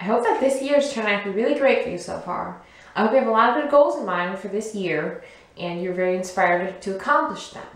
I hope that this year's turned out to be really great for you so far. I hope you have a lot of good goals in mind for this year and you're very inspired to accomplish them.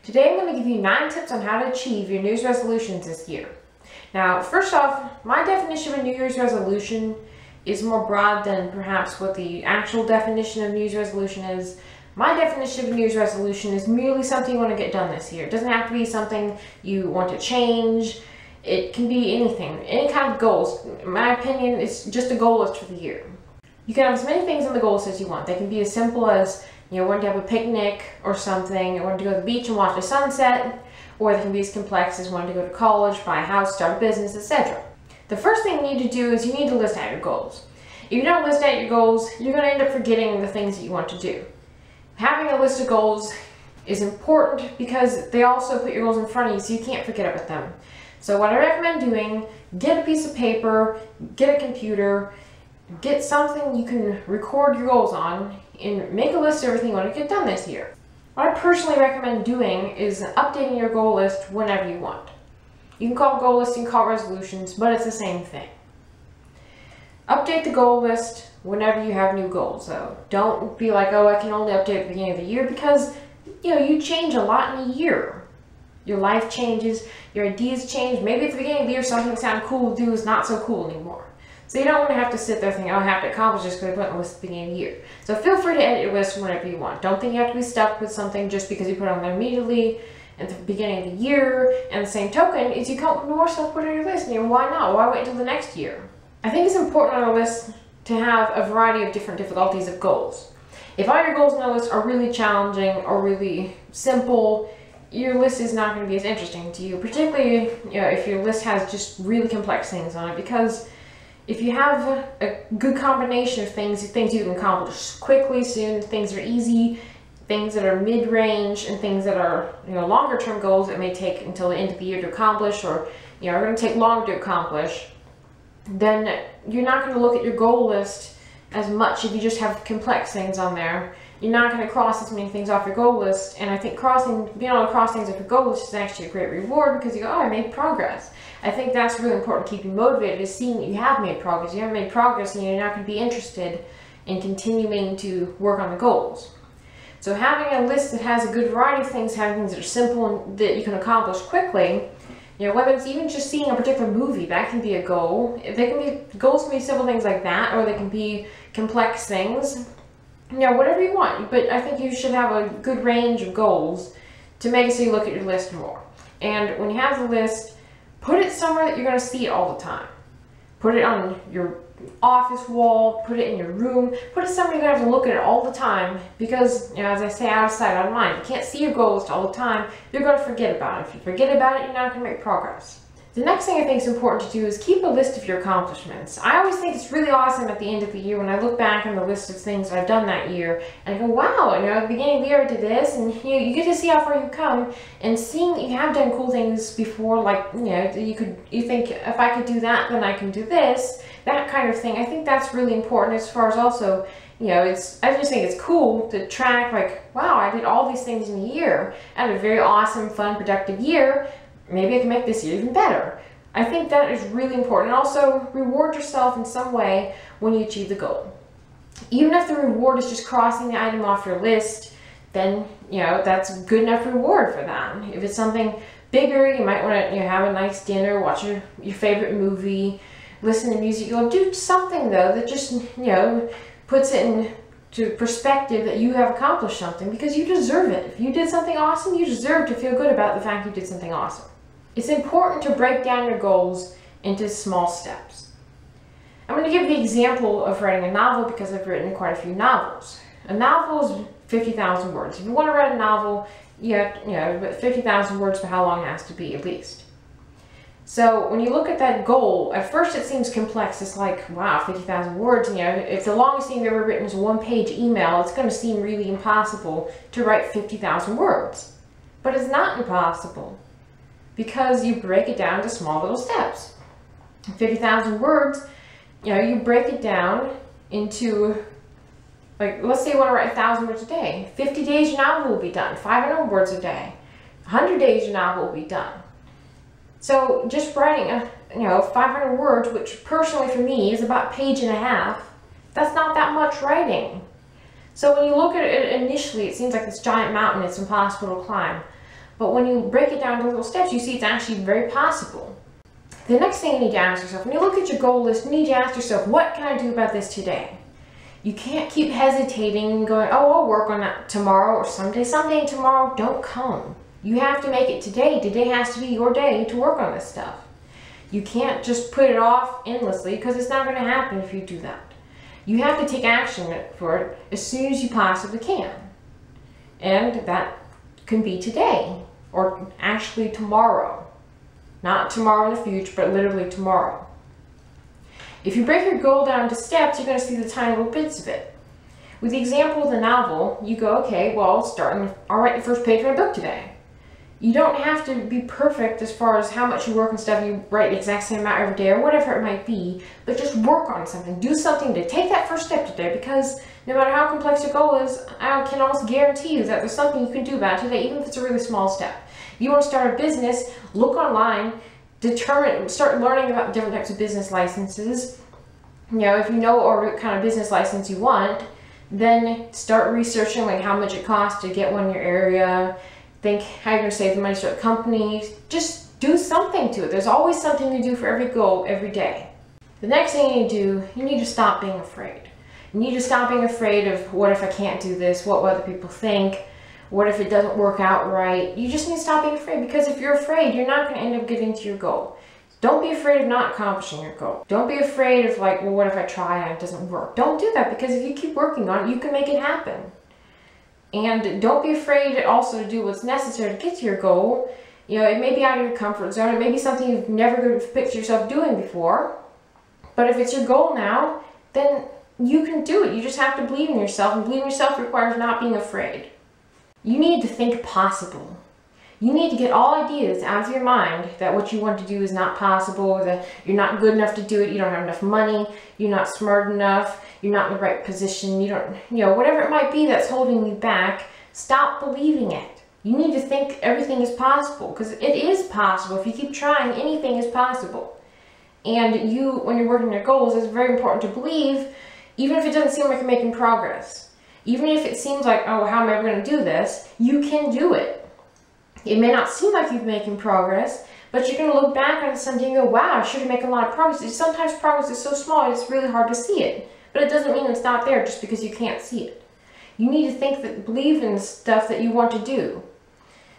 Today I'm going to give you 9 tips on how to achieve your New Year's resolutions this year. Now, first off, my definition of a New Year's resolution is more broad than perhaps what the actual definition of New Year's resolution is. My definition of a New Year's resolution is merely something you want to get done this year. It doesn't have to be something you want to change. It can be anything, any kind of goals. In my opinion, it's just a goal list for the year. You can have as many things on the goal list as you want. They can be as simple as, wanting to have a picnic or something, or wanting to go to the beach and watch the sunset, or they can be as complex as wanting to go to college, buy a house, start a business, etc. The first thing you need to do is you need to list out your goals. If you don't list out your goals, you're going to end up forgetting the things that you want to do. Having a list of goals is important because they also put your goals in front of you so you can't forget about them. So what I recommend doing, get a piece of paper, get a computer, get something you can record your goals on, and make a list of everything you want to get done this year. What I personally recommend doing is updating your goal list whenever you want. You can call it goal list, you can call it resolutions, but it's the same thing. Update the goal list whenever you have new goals, though. Don't be like, oh, I can only update at the beginning of the year, because you change a lot in a year. Your life changes, your ideas change. Maybe at the beginning of the year something that sounded cool to do is not so cool anymore. So you don't want to have to sit there thinking, oh, I have to accomplish this because I put it on the list at the beginning of the year. So feel free to edit your list whenever you want. Don't think you have to be stuck with something just because you put it on there immediately at the beginning of the year. And the same token is you come up with more stuff to put on your list. And why not? Why wait until the next year? I think it's important on our list to have a variety of different difficulties of goals. If all your goals on the list are really challenging or really simple, your list is not going to be as interesting to you, particularly if your list has just really complex things on it, because if you have a good combination of things you can accomplish quickly, soon, things that are easy, things that are mid-range, and things that are longer-term goals that may take until the end of the year to accomplish, or are going to take longer to accomplish, then you're not going to look at your goal list as much if you just have complex things on there. You're not going to cross as many things off your goal list, and I think being able to cross things off your goal list is actually a great reward because you go, oh, I made progress. I think that's really important to keep you motivated, is seeing that you have made progress. If you haven't made progress, and you're not going to be interested in continuing to work on the goals. So having a list that has a good variety of things, having things that are simple and that you can accomplish quickly, whether it's even just seeing a particular movie, that can be a goal. Goals can be simple things like that, or they can be complex things. Whatever you want. But I think you should have a good range of goals to make it so you look at your list more. And when you have the list, put it somewhere that you're going to see it all the time. Put it on your office wall, put it in your room, put it somewhere you're going to have to look at it all the time, because, as I say, out of sight, out of mind. You can't see your goal list all the time, you're going to forget about it. If you forget about it, you're not going to make progress. The next thing I think is important to do is keep a list of your accomplishments. I always think it's really awesome at the end of the year when I look back on the list of things I've done that year, and I go, wow, at the beginning of the year I did this, and you get to see how far you've come, and seeing that you have done cool things before, like, you think, if I could do that, then I can do this, that kind of thing. I think that's really important as far as also, I just think it's cool to track, like, wow, I did all these things in a year. I had a very awesome, fun, productive year. Maybe I can make this year even better. I think that is really important. And also, reward yourself in some way when you achieve the goal. Even if the reward is just crossing the item off your list, then, that's good enough reward for that. If it's something bigger, you might want to have a nice dinner, watch your favorite movie, listen to music. You'll do something, though, that just, puts it into perspective that you have accomplished something, because you deserve it. If you did something awesome, you deserve to feel good about the fact you did something awesome. It's important to break down your goals into small steps. I'm going to give the example of writing a novel because I've written quite a few novels. A novel is 50,000 words. If you want to write a novel, you have 50,000 words for how long it has to be, at least. So when you look at that goal, at first it seems complex. It's like, wow, 50,000 words. If the longest thing you've ever written is a one-page email, it's going to seem really impossible to write 50,000 words. But it's not impossible, because you break it down into small little steps. 50,000 words, you break it down into, like, let's say you want to write 1,000 words a day. 50 days your novel will be done. 500 words a day. 100 days your novel will be done. So just writing 500 words, which personally for me is about a page and a half, that's not that much writing. So when you look at it initially, it seems like this giant mountain, it's impossible to climb. But when you break it down to little steps, you see it's actually very possible. The next thing you need to ask yourself, when you look at your goal list, you need to ask yourself, what can I do about this today? You can't keep hesitating and going, oh, I'll work on that tomorrow or someday. Someday and tomorrow don't come. You have to make it today. Today has to be your day to work on this stuff. You can't just put it off endlessly because it's not going to happen if you do that. You have to take action for it as soon as you possibly can. And that can be today or actually tomorrow. Not tomorrow in the future, but literally tomorrow. If you break your goal down into steps, you're going to see the tiny little bits of it. With the example of the novel, you go, okay, well, I'll write the first page of my book today. You don't have to be perfect as far as how much you work on stuff. You write the exact same amount every day or whatever it might be, but just work on something. Do something to take that first step today, because no matter how complex your goal is, I can almost guarantee you that there's something you can do about it today, even if it's a really small step. You want to start a business, look online, start learning about different types of business licenses. If you know what kind of business license you want, then start researching like how much it costs to get one in your area. Think how you're going to save the money to start a company. Just do something to it. There's always something to do for every goal every day. The next thing you need to do, you need to stop being afraid. You need to stop being afraid of what if I can't do this, what will other people think, what if it doesn't work out right. You just need to stop being afraid, because if you're afraid, you're not going to end up getting to your goal. Don't be afraid of not accomplishing your goal. Don't be afraid of like, well, what if I try and it doesn't work? Don't do that, because if you keep working on it, you can make it happen. And don't be afraid also to do what's necessary to get to your goal. It may be out of your comfort zone. It may be something you've never pictured yourself doing before. But if it's your goal now, then you can do it. You just have to believe in yourself. And believe in yourself requires not being afraid. You need to think possible. You need to get all ideas out of your mind that what you want to do is not possible, that you're not good enough to do it, you don't have enough money, you're not smart enough, you're not in the right position, you don't, whatever it might be that's holding you back, stop believing it. You need to think everything is possible, because it is possible. If you keep trying, anything is possible. And when you're working on your goals, it's very important to believe, even if it doesn't seem like you're making progress. Even if it seems like, oh, how am I ever going to do this? You can do it. It may not seem like you're making progress, but you're going to look back on it someday and go, wow, I should have made a lot of progress. Sometimes progress is so small, it's really hard to see it. But it doesn't mean it's not there just because you can't see it. You need to believe in the stuff that you want to do.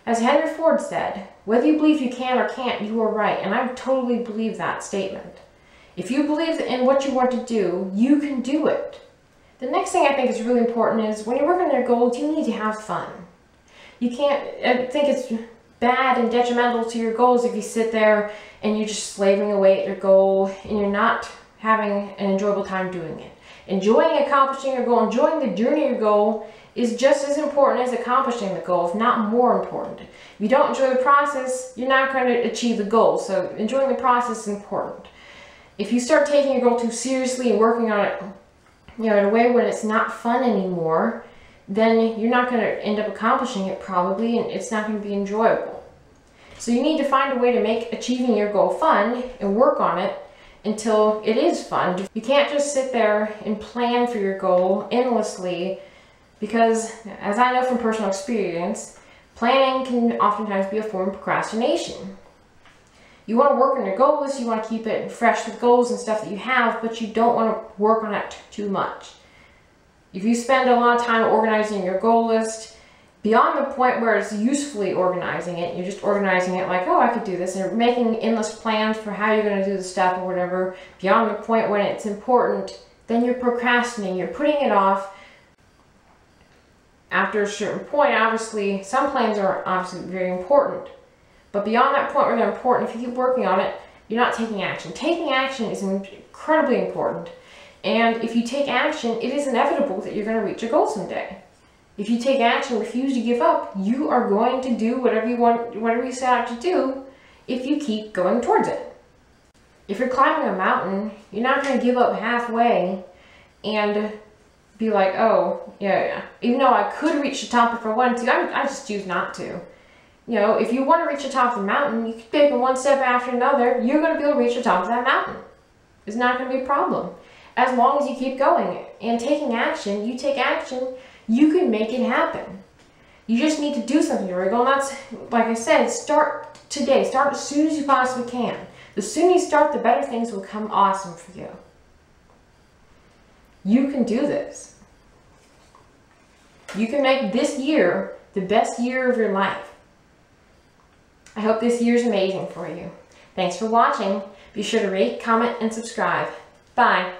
As Henry Ford said, whether you believe you can or can't, you are right. And I totally believe that statement. If you believe in what you want to do, you can do it. The next thing I think is really important is when you're working on your goals, you need to have fun. I think it's bad and detrimental to your goals if you sit there and you're just slaving away at your goal and you're not having an enjoyable time doing it. Enjoying accomplishing your goal, enjoying the journey of your goal is just as important as accomplishing the goal, if not more important. If you don't enjoy the process, you're not going to achieve the goal. So enjoying the process is important. If you start taking your goal too seriously and working on it in a way when it's not fun anymore, then you're not going to end up accomplishing it probably, and it's not going to be enjoyable. So you need to find a way to make achieving your goal fun and work on it until it is fun. You can't just sit there and plan for your goal endlessly, because as I know from personal experience, planning can oftentimes be a form of procrastination. You want to work on your goal list, you want to keep it fresh with goals and stuff that you have, but you don't want to work on it too much. If you spend a lot of time organizing your goal list, beyond the point where it's usefully organizing it, you're just organizing it like, oh, I could do this, and you're making endless plans for how you're going to do the stuff or whatever, beyond the point when it's important, then you're procrastinating, you're putting it off. After a certain point, obviously, some plans are obviously very important, but beyond that point where they're important, if you keep working on it, you're not taking action. Taking action is incredibly important. And if you take action, it is inevitable that you're going to reach a goal someday. If you take action, refuse to give up, you are going to do whatever you set out to do if you keep going towards it. If you're climbing a mountain, you're not going to give up halfway and be like, oh, yeah, even though I could reach the top if I wanted to, I just choose not to. You know, if you want to reach the top of the mountain, you keep taking one step after another, you're going to be able to reach the top of that mountain. It's not going to be a problem. As long as you keep going and taking action, you take action, you can make it happen. You just need to do something to wriggle, and that's, like I said, start today. Start as soon as you possibly can. The sooner you start, the better things will come awesome for you. You can do this. You can make this year the best year of your life. I hope this year is amazing for you. Thanks for watching. Be sure to rate, comment, and subscribe. Bye.